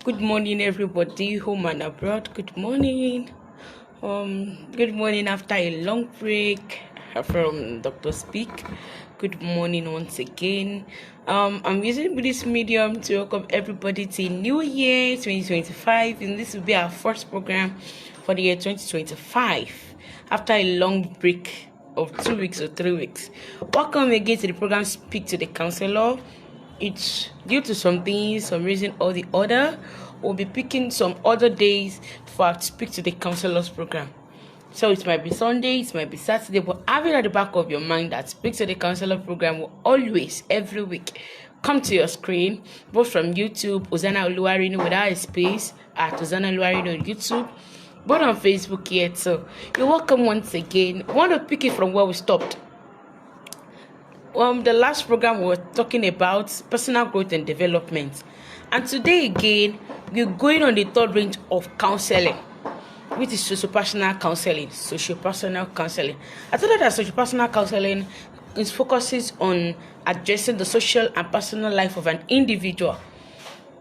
Good morning, everybody, home and abroad. Good morning. Good morning after a long break from Dr. Speak. Good morning once again. I'm using this medium to welcome everybody to New Year 2025, and this will be our first program for the year 2025 after a long break of 2 weeks or 3 weeks. Welcome again to the program Speak to the Counselor. It's due to some reason or the other. We'll be picking some other days for our Speak to the Counselors program. So it might be Sunday, it might be Saturday, but have it at the back of your mind that Speak to the Counselor program will always, every week, come to your screen, both from YouTube, Hosanna Oluwarinu without a space, at Hosanna Oluwarinu on YouTube, both on Facebook yet. So you're welcome once again. I want to pick it from where we stopped. The last program we were talking about personal growth and development, and today again we're going on the third range of counseling, which is socio-personal counseling. Socio-personal counseling. I thought that socio-personal counseling focuses on addressing the social and personal life of an individual,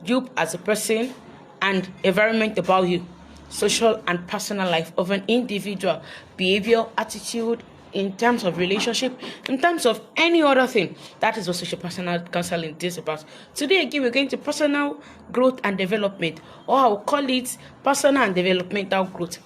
you as a person, and environment about you. Social and personal life of an individual, behavior, attitude, in terms of relationship, in terms of any other thing. That is what social personal counseling is about. Today again, we're going to personal growth and development, or I'll call it personal and developmental growth.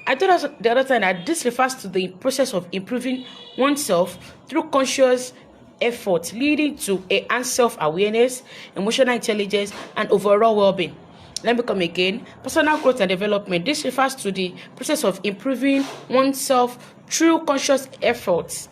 I told us the other time that this refers to the process of improving oneself through conscious effort, leading to enhanced self-awareness, emotional intelligence, and overall well-being. Let me come again. Personal growth and development. This refers to the process of improving oneself through conscious efforts,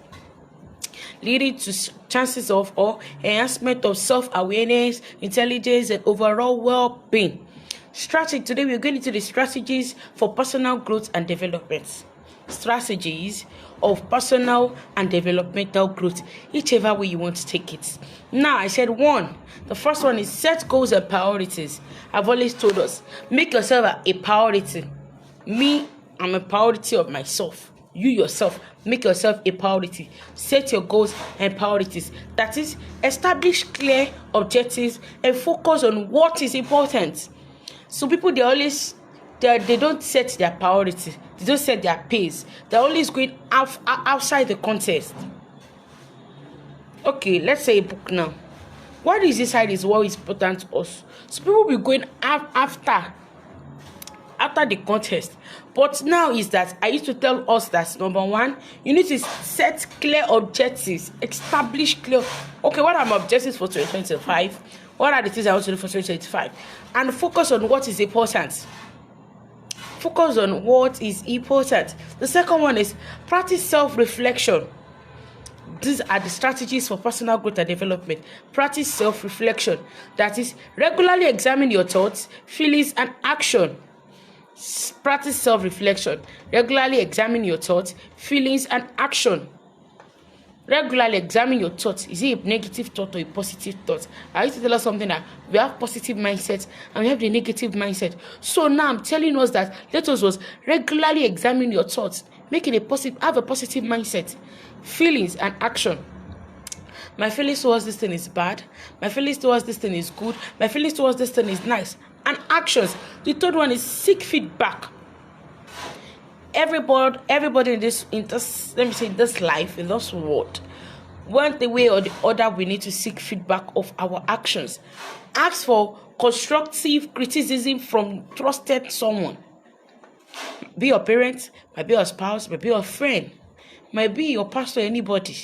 leading to chances of or enhancement of self-awareness, intelligence, and overall well-being. Strategy. Today we're going into the strategies for personal growth and development. Strategies of personal and developmental growth, whichever way you want to take it. Now, I said one. The first one is set goals and priorities. I've always told us, make yourself a priority. Me, I'm a priority of myself. You yourself, make yourself a priority. Set your goals and priorities. That is, establish clear objectives and focus on what is important. So people, they don't set their priorities. They don't set their pace. They're always going outside the context. Okay, let's say a book now. What is inside is what is important to us. So people will be going after the contest. But now is that I used to tell us that number one, you need to set clear objectives, establish clear. Okay, what are my objectives for 2025? What are the things I want to do for 2025? And focus on what is important. Focus on what is important. The second one is practice self-reflection. These are the strategies for personal growth and development. Practice self-reflection. That is, regularly examine your thoughts, feelings, and action. Practice self-reflection. Regularly examine your thoughts, feelings, and action. Regularly examine your thoughts. Is it a negative thought or a positive thought? I used to tell us something that we have positive mindset and we have the negative mindset. So now I'm telling us that let us regularly examine your thoughts, make it have a positive mindset, feelings, and action. My feelings towards this thing is bad. My feelings towards this thing is good. My feelings towards this thing is nice. And actions. The third one is seek feedback. Everybody in this life, in this world, one way or the other, we need to seek feedback of our actions. Ask for constructive criticism from trusted someone. Be your parent, might be your spouse, might be your friend, might be your pastor, anybody.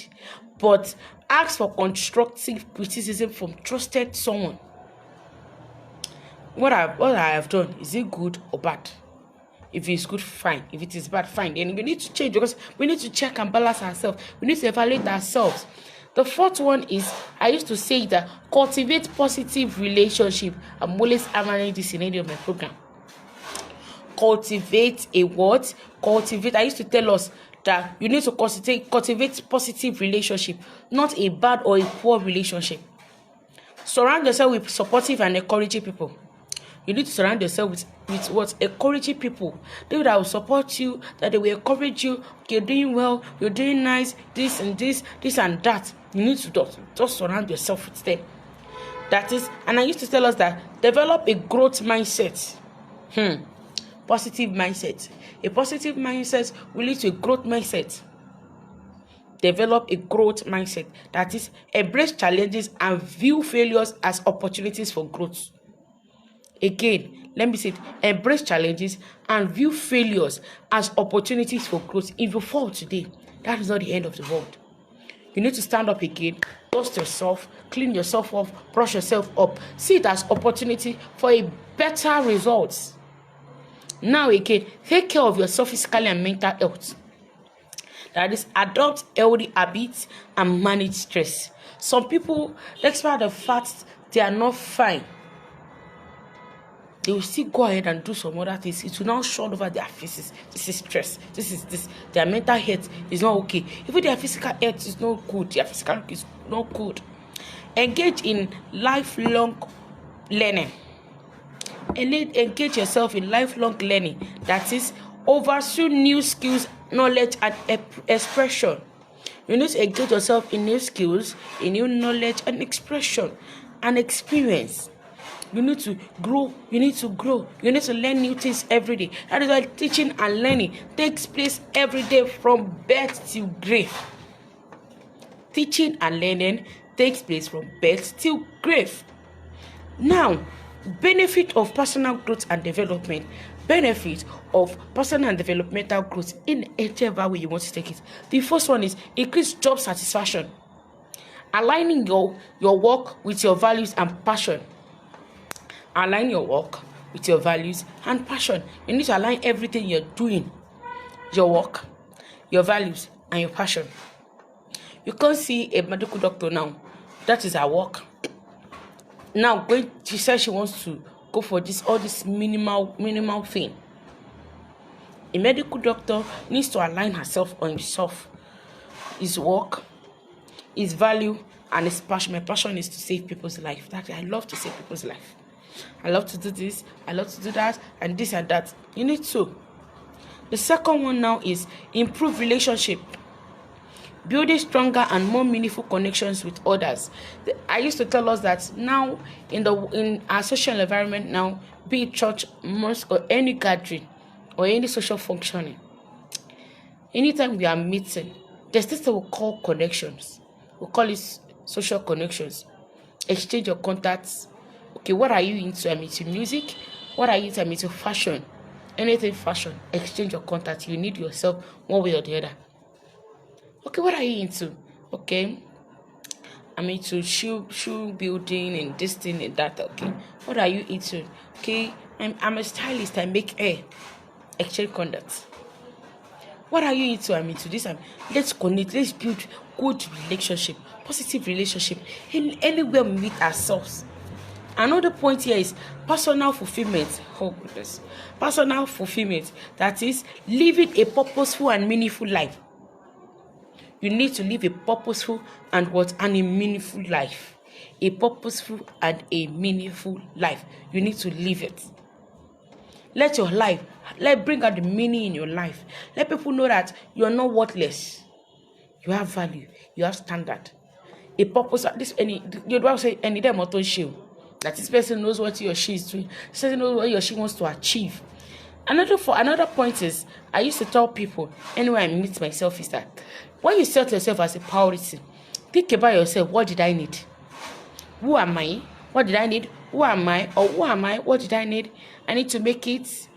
But ask for constructive criticism from trusted someone. What I have done, is it good or bad? If it's good, fine. If it is bad, fine. Then we need to change because we need to check and balance ourselves. We need to evaluate ourselves. The fourth one is, I used to say that cultivate positive relationship. I'm always hammering this in any of my program. Cultivate a what? Cultivate. I used to tell us that you need to cultivate positive relationship, not a bad or a poor relationship. Surround yourself with supportive and encouraging people. You need to surround yourself with what? Encouraging people. They that will support you, that they will encourage you. You're doing well, you're doing nice, this and that. You need to just surround yourself with them. That is, and I used to tell us that develop a growth mindset. Positive mindset. A positive mindset will lead to a growth mindset. Develop a growth mindset. That is, embrace challenges and view failures as opportunities for growth. Again, let me say it. Embrace challenges and view failures as opportunities for growth. If you fall today, that is not the end of the world. You need to stand up again, dust yourself, clean yourself off, brush yourself up. See it as opportunity for a better result. Now again, take care of yourself physically and mental health. That is, adopt healthy habits and manage stress. Some people, despite the fact they are not fine, they will still go ahead and do some other things. It will now shut over their faces. This is stress. This is this. Their mental health is not okay. Even their physical health is not good. Their physical health is not good. Engage in lifelong learning. Engage yourself in lifelong learning. That is, pursue new skills, knowledge, and expression. You need to engage yourself in new skills, in new knowledge and expression and experience. You need to grow. You need to learn new things every day. That is why teaching and learning takes place every day from birth till grave. Teaching and learning takes place from birth till grave. Now, benefit of personal growth and development. Benefit of personal and developmental growth in whichever way you want to take it. The first one is increased job satisfaction. Aligning your work with your values and passion. Align your work with your values and passion. You need to align everything you're doing, your work, your values, and your passion. You can't see a medical doctor now. That is her work. Now, she says she wants to go for all this minimal thing. A medical doctor needs to align herself or himself, his work, his value, and his passion. My passion is to save people's life. I love to save people's life. I love to do this, I love to do that, and this and that. You need to. The second one now is improve relationship. Building stronger and more meaningful connections with others. I used to tell us that now in our social environment now, be it church, mosque, or any gathering or any social functioning, anytime we are meeting, there's this thing we call connections. We call it social connections. Exchange your contacts. Okay, what are you into? I'm into music. What are you into? I'm into fashion. Anything fashion. Exchange your contacts. You need yourself one way or the other. Okay, what are you into? Okay, I'm into shoe building and this thing and that. Okay, what are you into? Okay, I'm a stylist. I make hair. Exchange contacts. What are you into? I'm into this. Let's connect. Let's build good relationship, positive relationship. Anywhere we meet ourselves. Another point here is personal fulfillment. Oh goodness, personal fulfillment. That is living a purposeful and meaningful life. You need to live a purposeful and a meaningful life. A purposeful and a meaningful life. You need to live it. Let bring out the meaning in your life. Let people know that you are not worthless. You have value. You have standard. A purpose. You don't say any day motto show. That this person knows what he or she is doing. This person knows what he or she wants to achieve. Another point is, I used to tell people, anywhere I meet myself, is that when you set yourself as a priority, think about yourself. What did I need? Who am I? What did I need? Who am I? Or who am I? What did I need? I need to make it.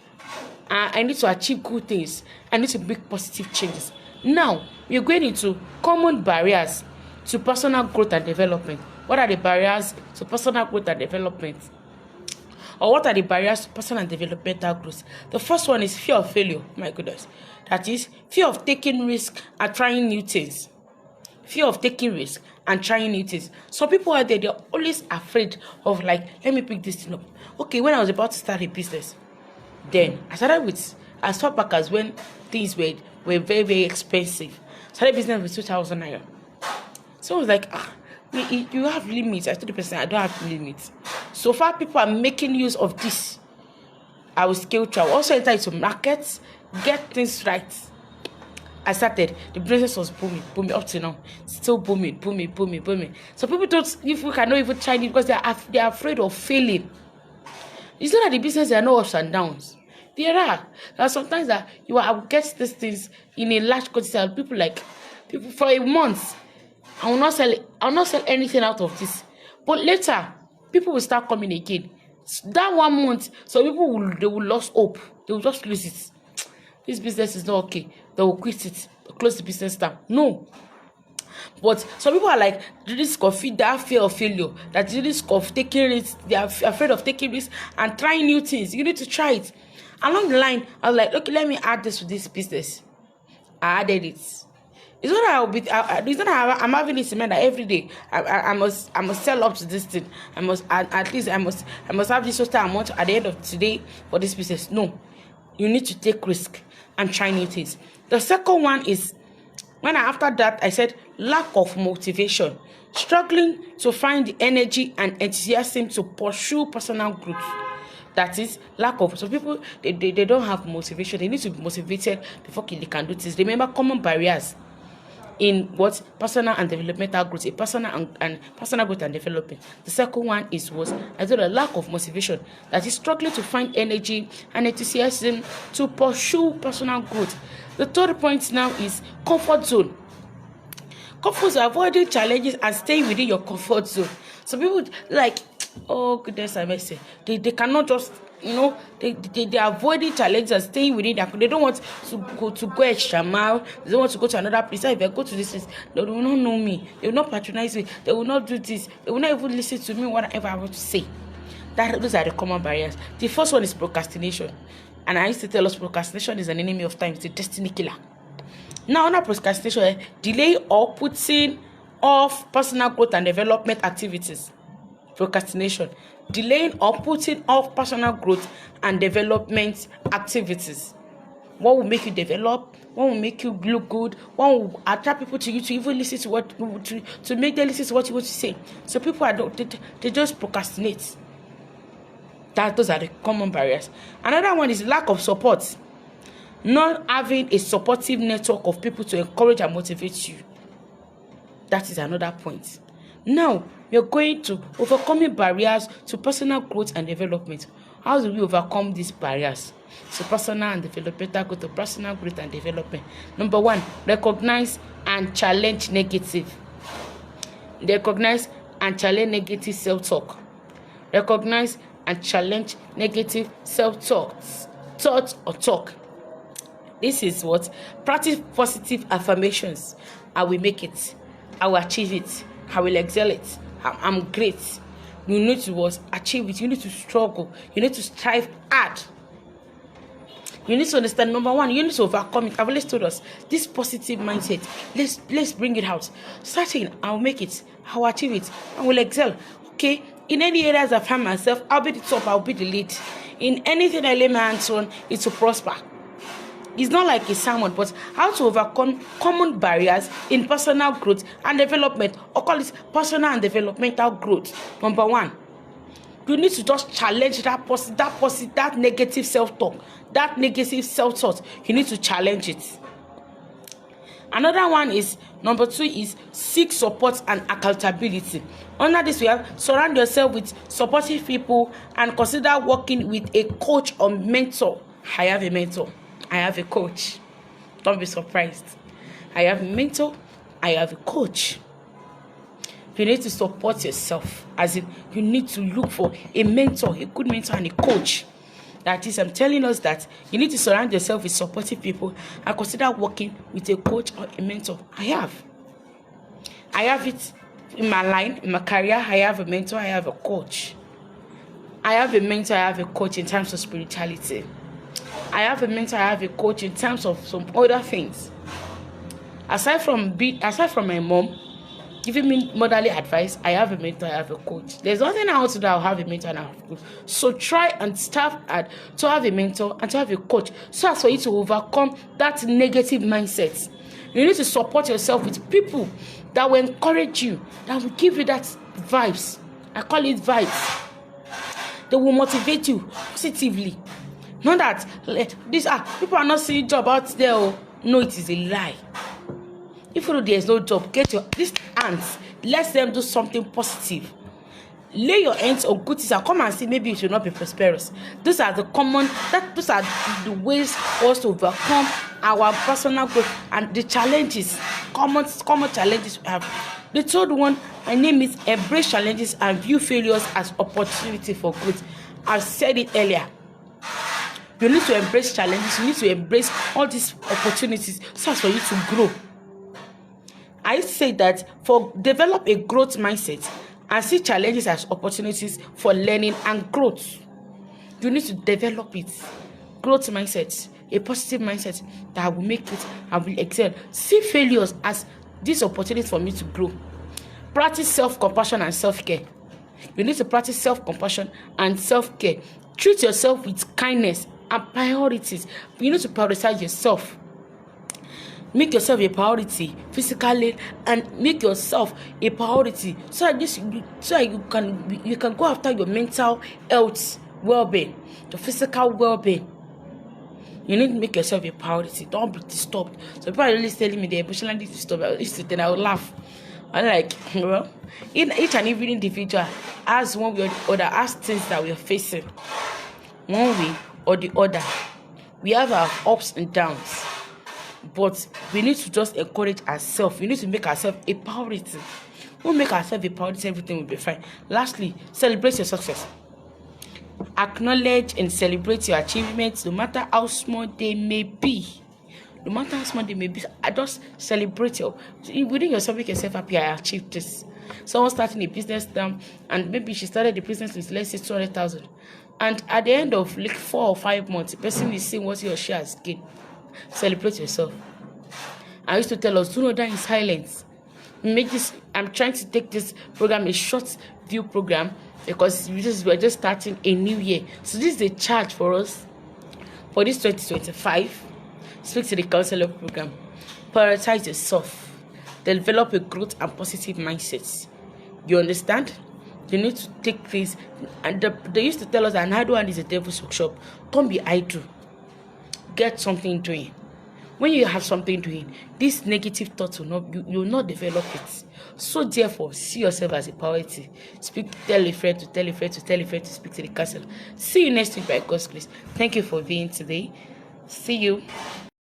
I need to achieve good things. I need to make positive changes. Now, we're going into common barriers to personal growth and development. What are the barriers to personal growth and development? Or what are the barriers to personal and developmental growth? The first one is fear of failure. My goodness. That is fear of taking risk and trying new things. Fear of taking risk and trying new things. Some people out there, they're always afraid of let me pick this thing up. Okay, when I was about to start a business, then I started with, as far back as when things were very, very expensive. Started business with 2,000 naira. So I was like, you have limits. I told the person I don't have limits. So far, people are making use of this. I will scale through. I will also enter into markets, get things right. I started, the business was booming up to now. Still booming. So people don't, if we cannot even try it because they are afraid of failing. It's not that the business there are no ups and downs. There are sometimes that you will get these things in a large quantity. People for a month. I will not sell anything out of this. But later, people will start coming again. That 1 month, so people will lose hope. They will just lose it. This business is not okay. They will quit it, close the business down. No. But some people are like, the risk of that fear of failure, that the risk of taking risks, they are afraid of taking risks and trying new things. You need to try it. Along the line, I was like, okay, let me add this to this business. I added it. It's not that I'm having this cement that every day I must sell up to this thing. I must have this total amount at the end of today for this business. No, you need to take risk and try new things. The second one is after that I said lack of motivation, struggling to find the energy and enthusiasm to pursue personal growth. That is lack of. So people they don't have motivation. They need to be motivated before they can do this. Remember common barriers in what personal and developmental growth, personal growth and development. The second one is a lack of motivation, that is struggling to find energy and enthusiasm to pursue personal growth. The third point now is comfort zone. Comfort zone, avoiding challenges and staying within your comfort zone. So people like, oh goodness, I must say, they cannot just, they are avoiding challenges and staying within their. They don't want to go extra mile. They don't want to go to another place. If I go to this place, they will not know me. They will not patronize me. They will not do this. They will not even listen to me whatever I want to say. Those are the common barriers. The first one is procrastination. And I used to tell us procrastination is an enemy of time. It's a destiny killer. Now, under procrastination, delay or putting off personal growth and development activities. Procrastination, delaying or putting off personal growth and development activities. What will make you develop? What will make you look good? What will attract people to you to even listen to to make them listen to what you want to say? So people they just procrastinate. Those are the common barriers. Another one is lack of support. Not having a supportive network of people to encourage and motivate you. That is another point. Now, we are going to overcoming barriers to personal growth and development. How do we overcome these barriers? So personal and developmental growth, to personal growth and development. Number one, recognize and challenge negative. Recognize and challenge negative self-talk. Recognize and challenge negative thoughts or talk. This is what? Practice positive affirmations. I will make it. I will achieve it. I will excel it. I'm great. You need to achieve it. You need to struggle. You need to strive hard. You need to understand, number one, you need to overcome it. I've always told us this positive mindset. Let's bring it out. Starting, I'll make it. I'll achieve it. I will excel. Okay. In any areas I find myself, I'll be the top. I'll be the lead. In anything I lay my hands on, it's to prosper. It's not like a sermon, but how to overcome common barriers in personal growth and development, or call it personal and developmental growth. Number one, you need to just challenge that negative self-talk, that negative self-thought. You need to challenge it. Another one is, number two is seek support and accountability. Under this, we have surround yourself with supportive people and consider working with a coach or mentor. I have a mentor. I have a coach. Don't be surprised. I have a mentor. I have a coach. You need to support yourself. As in, you need to look for a mentor, a good mentor and a coach. That is, I'm telling us that you need to surround yourself with supportive people and consider working with a coach or a mentor. I have it in my line, in my career. I have a mentor. I have a coach. I have a mentor. I have a coach in terms of spirituality. I have a mentor, I have a coach in terms of some other things. Aside from my mom giving me motherly advice, I have a mentor, I have a coach. There's nothing else that I'll have a mentor and I have a coach. So try and start to have a mentor and to have a coach, so as for you to overcome that negative mindset. You need to support yourself with people that will encourage you, that will give you that vibes. I call it vibes. They will motivate you positively. Not that these people are not seeing job out there. No, it is a lie. If you know there is no job, get your these hands. Let them do something positive. Lay your hands on good things and come and see. Maybe it will not be prosperous. Those are the those are the ways for us to overcome our personal growth and the challenges, common challenges we have. The third one, my name is embrace challenges and view failures as opportunity for growth. I've said it earlier. You need to embrace challenges. You need to embrace all these opportunities so as for you to grow. I say that for develop a growth mindset and see challenges as opportunities for learning and growth. You need to develop it. Growth mindset, a positive mindset that will make it and will excel. See failures as this opportunity for me to grow. Practice self-compassion and self-care. You need to practice self-compassion and self-care. Treat yourself with kindness and priorities. You need to prioritize yourself. Make yourself a priority physically and make yourself a priority so that you can go after your mental health well-being, your physical well-being. You need to make yourself a priority. Don't be disturbed. So people are really telling me they're emotionally disturbed. Then I will laugh. I'm like, well, in each and every individual has one way or the other, has things that we are facing. One way or the other. We have our ups and downs. But we need to just encourage ourselves. We need to make ourselves a priority. When we make ourselves a priority, everything will be fine. Lastly, celebrate your success. Acknowledge and celebrate your achievements, no matter how small they may be. No matter how small they may be, I just celebrate within yourself. Make yourself happy. I achieved this. Someone starting a business now, and maybe she started the business with, let's say, 200,000, and at the end of like 4 or 5 months, the person is seeing what he or she has gained. Celebrate yourself. I used to tell us, do not die in silence. I'm trying to take this program a short view program because we're just starting a new year. So this is a charge for us for this 2025. Speak to the counselor program. Prioritize yourself. Develop a growth and positive mindset. You understand? You need to take things. And they used to tell us an idle hand is a devil's workshop. Don't be idle. Get something doing. When you have something doing, these negative thoughts you will not develop it. So therefore, see yourself as a priority. Tell a friend to tell a friend to tell a friend to speak to the counselor. See you next week by God's grace. Thank you for being today. See you.